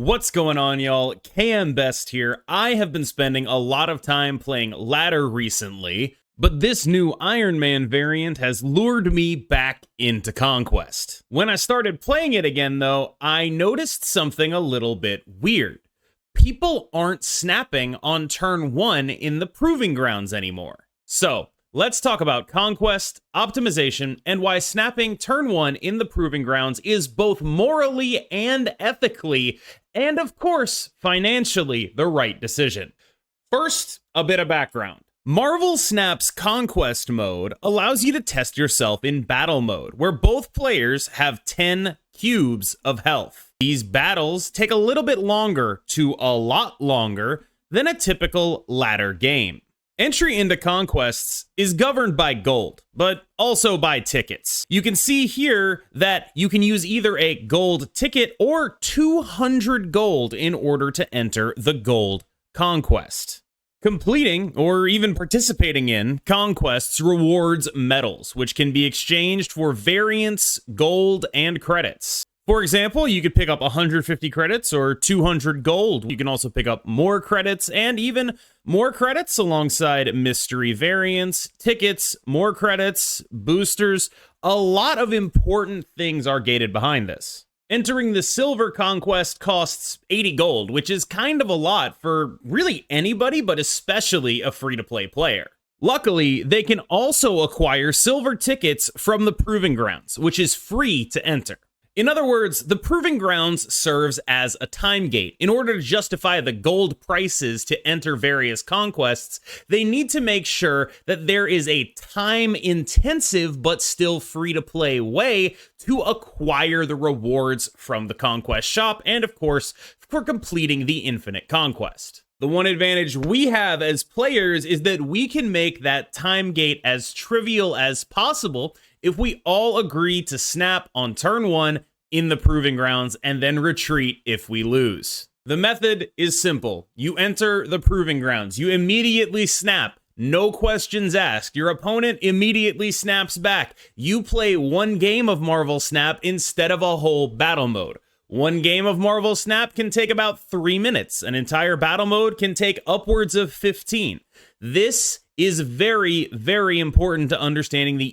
What's going on, y'all? KM Best here. I have been spending a lot of time playing ladder recently, but this new Iron Man variant has lured me back into Conquest. When I started playing it again, though, I noticed something a little bit weird. People aren't snapping on turn 1 in the Proving Grounds anymore. So, let's talk about Conquest, optimization, and why snapping turn 1 in the Proving Grounds is both morally and ethically, and of course, financially, the right decision. First, a bit of background. Marvel Snap's Conquest mode allows you to test yourself in battle mode, where both players have 10 cubes of health. These battles take a little bit longer to a lot longer than a typical ladder game. Entry into Conquests is governed by gold, but also by tickets. You can see here that you can use either a gold ticket or 200 gold in order to enter the gold Conquest. Completing, or even participating in, Conquests rewards medals, which can be exchanged for variants, gold, and credits. For example, you could pick up 150 credits or 200 gold. You can also pick up more credits and even more credits alongside mystery variants, tickets, more credits, boosters. A lot of important things are gated behind this. Entering the Silver Conquest costs 80 gold, which is kind of a lot for really anybody, but especially a free-to-play player. Luckily, they can also acquire silver tickets from the Proving Grounds, which is free to enter. In other words, the Proving Grounds serves as a time gate. In order to justify the gold prices to enter various conquests, they need to make sure that there is a time-intensive but still free-to-play way to acquire the rewards from the Conquest shop and, of course, for completing the Infinite Conquest. The one advantage we have as players is that we can make that time gate as trivial as possible if we all agree to snap on turn 1 in the Proving Grounds and then retreat if we lose. The method is simple. You enter the Proving Grounds. You immediately snap. No questions asked. Your opponent immediately snaps back. You play one game of Marvel Snap instead of a whole battle mode. One game of Marvel Snap can take about 3 minutes. An entire battle mode can take upwards of 15. This is very, very important to understanding the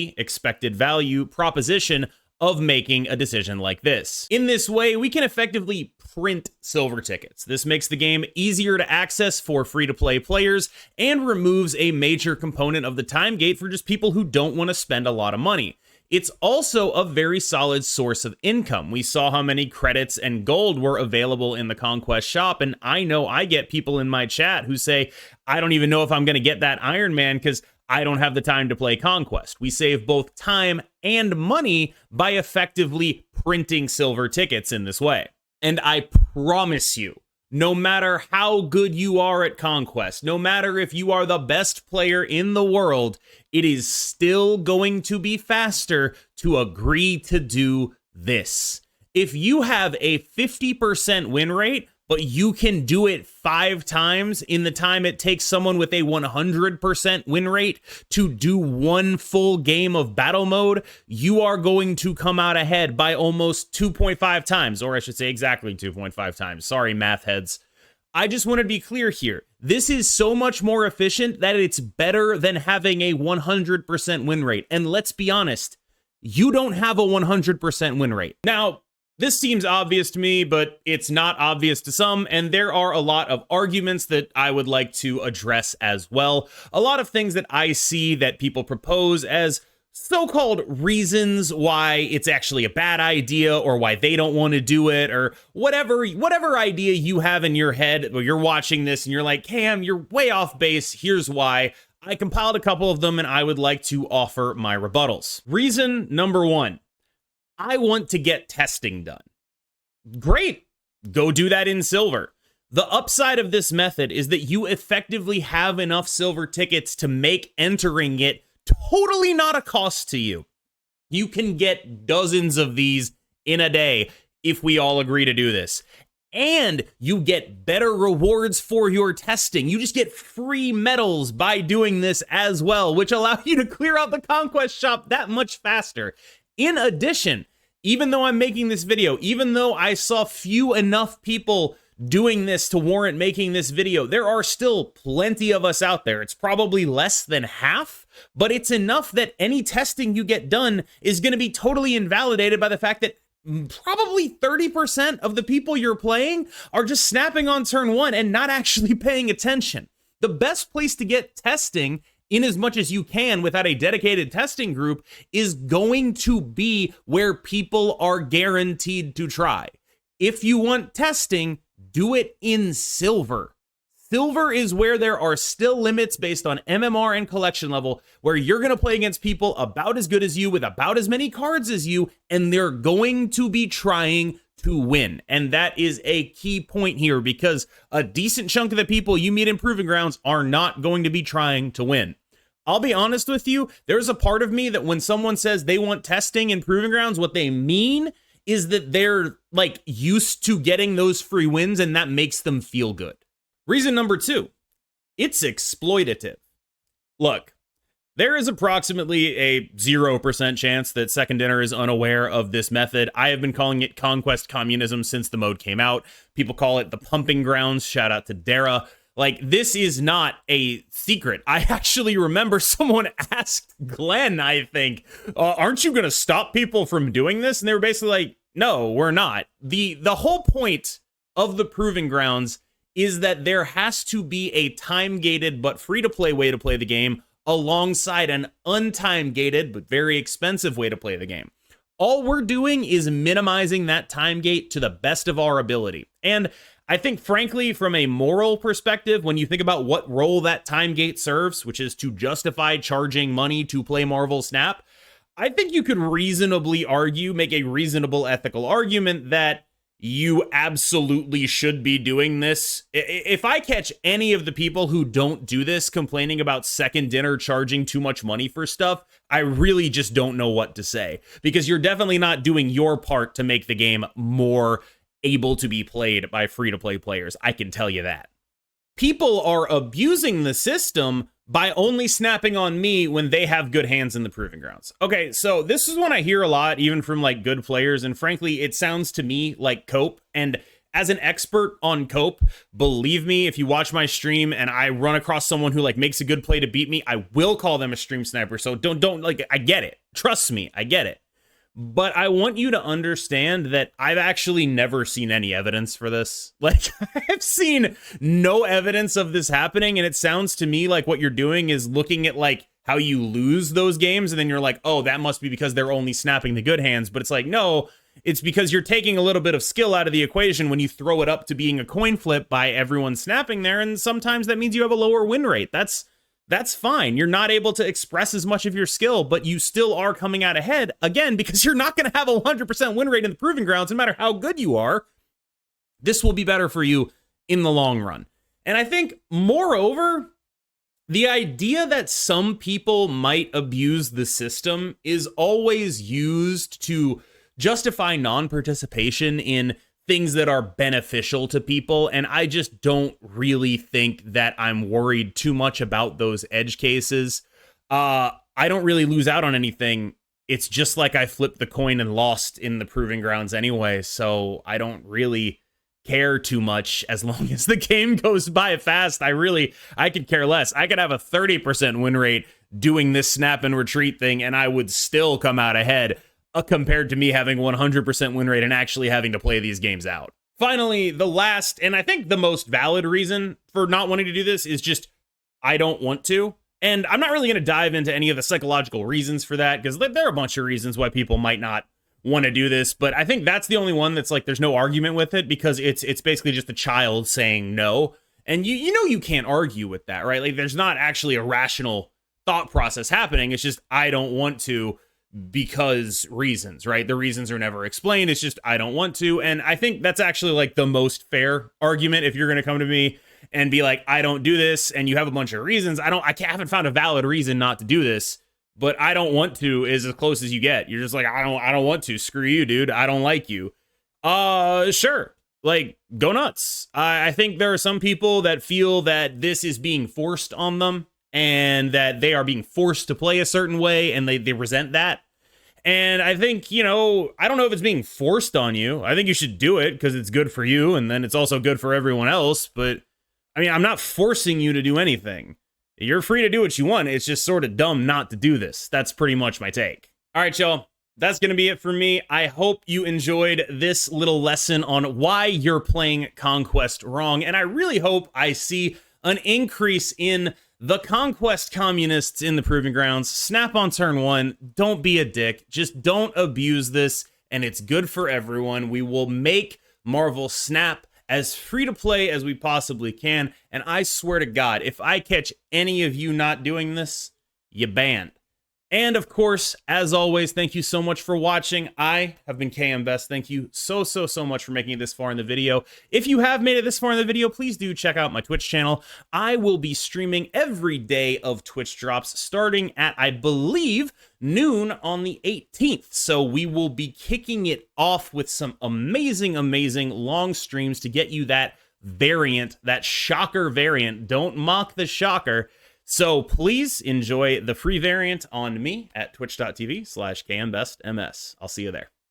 EV, expected value, proposition of making a decision like this. In this way, we can effectively print silver tickets. This makes the game easier to access for free-to-play players and removes a major component of the time gate for just people who don't want to spend a lot of money. It's also a very solid source of income. We saw how many credits and gold were available in the Conquest shop, and I know I get people in my chat who say, I don't even know if I'm going to get that Iron Man because I don't have the time to play Conquest. We save both time and money by effectively printing silver tickets in this way. And I promise you, no matter how good you are at Conquest, no matter if you are the best player in the world, it is still going to be faster to agree to do this. If you have a 50% win rate, but you can do it 5 times in the time it takes someone with a 100% win rate to do one full game of battle mode, you are going to come out ahead by almost 2.5 times, or I should say exactly 2.5 times. Sorry, math heads. I just want to be clear here. This is so much more efficient that it's better than having a 100% win rate. And let's be honest, you don't have a 100% win rate. Now, this seems obvious to me, but it's not obvious to some, and there are a lot of arguments that I would like to address as well. A lot of things that I see that people propose as so-called reasons why it's actually a bad idea or why they don't want to do it or whatever idea you have in your head, or you're watching this and you're like, Cam, you're way off base. Here's why. I compiled a couple of them and I would like to offer my rebuttals. Reason number 1. I want to get testing done. Great. Go do that in silver. The upside of this method is that you effectively have enough silver tickets to make entering it totally not a cost to you. You can get dozens of these in a day if we all agree to do this. And you get better rewards for your testing. You just get free medals by doing this as well, which allow you to clear out the Conquest shop that much faster. In addition, Even though I'm making this video, even though I saw few enough people doing this to warrant making this video, there are still plenty of us out there. It's probably less than half, but it's enough that any testing you get done is going to be totally invalidated by the fact that probably 30% of the people you're playing are just snapping on turn one and not actually paying attention. The best place to get testing, in as much as you can without a dedicated testing group, is going to be where people are guaranteed to try. If you want testing, do it in silver. Silver is where there are still limits based on MMR and collection level, where you're going to play against people about as good as you with about as many cards as you, and they're going to be trying to win. And that is a key point here, because a decent chunk of the people you meet in Proving Grounds are not going to be trying to win. I'll be honest with you, there's a part of me that when someone says they want testing in Proving Grounds, what they mean is that they're like used to getting those free wins and that makes them feel good. Reason number 2, it's exploitative. Look, there is approximately a 0% chance that Second Dinner is unaware of this method. I have been calling it Conquest Communism since the mode came out. People call it the pumping grounds. Shout out to Dara. Like, this is not a secret. I actually remember someone asked Glenn, I think, aren't you going to stop people from doing this? And they were basically like, no, we're not. The whole point of the Proving Grounds is that there has to be a time-gated but free-to-play way to play the game alongside an untime-gated but very expensive way to play the game. All we're doing is minimizing that time gate to the best of our ability. And I think, frankly, from a moral perspective, when you think about what role that time gate serves, which is to justify charging money to play Marvel Snap, I think you could reasonably argue, make a reasonable ethical argument that you absolutely should be doing this. If I catch any of the people who don't do this complaining about Second Dinner charging too much money for stuff, I really just don't know what to say, because you're definitely not doing your part to make the game more able to be played by free-to-play players. I can tell you that. People are abusing the system by only snapping on me when they have good hands in the Proving Grounds. Okay, so this is one I hear a lot, even from like good players, and frankly, it sounds to me like cope. And as an expert on cope, believe me, if you watch my stream and I run across someone who like makes a good play to beat me, I will call them a stream sniper. So don't like, I get it. Trust me, I get it. But I want you to understand that I've actually never seen any evidence for this. Like, I've seen no evidence of this happening, and it sounds to me like what you're doing is looking at, like, how you lose those games, and then you're like, oh, that must be because they're only snapping the good hands. But it's like, no, it's because you're taking a little bit of skill out of the equation when you throw it up to being a coin flip by everyone snapping there, and sometimes that means you have a lower win rate. That's fine. You're not able to express as much of your skill, but you still are coming out ahead, again, because you're not going to have a 100% win rate in the Proving Grounds, no matter how good you are. This will be better for you in the long run. And I think, moreover, the idea that some people might abuse the system is always used to justify non-participation in things that are beneficial to people, and I just don't really think that I'm worried too much about those edge cases. I don't really lose out on anything. It's just like I flipped the coin and lost in the Proving Grounds anyway, so I don't really care too much as long as the game goes by fast. I could care less. I could have a 30% win rate doing this snap and retreat thing, and I would still come out ahead, compared to me having 100% win rate and actually having to play these games out. Finally, the last, and I think the most valid reason for not wanting to do this is just, I don't want to. And I'm not really going to dive into any of the psychological reasons for that, because there are a bunch of reasons why people might not want to do this, but I think that's the only one that's like, there's no argument with it, because it's basically just a child saying no. And you know you can't argue with that, right? Like, there's not actually a rational thought process happening. It's just, I don't want to, because reasons, right? The reasons are never explained. It's just, I don't want to. And I think that's actually like the most fair argument. If you're going to come to me and be like, I don't do this, and you have a bunch of reasons, I haven't found a valid reason not to do this, but I don't want to is as close as you get. You're just like, I don't want to. Screw you, dude. I don't like you. Sure. Like, go nuts. I think there are some people that feel that this is being forced on them, and that they are being forced to play a certain way, and they resent that. And I think, you know, I don't know if it's being forced on you. I think you should do it because it's good for you and then it's also good for everyone else. But I mean, I'm not forcing you to do anything. You're free to do what you want. It's just sort of dumb not to do this. That's pretty much my take. All right, y'all. That's going to be it for me. I hope you enjoyed this little lesson on why you're playing Conquest wrong. And I really hope I see an increase in the Conquest Communists in the Proving Grounds. Snap on turn 1. Don't be a dick. Just don't abuse this. And it's good for everyone. We will make Marvel snap as free to play as we possibly can. And I swear to God, if I catch any of you not doing this, you banned. And of course, as always, thank you so much for watching. I have been KM Best. Thank you so much for making it this far in the video. If you have made it this far in the video, please do check out my Twitch channel. I will be streaming every day of Twitch drops starting at, I believe, noon on the 18th. So we will be kicking it off with some amazing long streams to get you that variant, that shocker variant. Don't mock the shocker. So please enjoy the free variant on me at twitch.tv/KMBestMS. I'll see you there.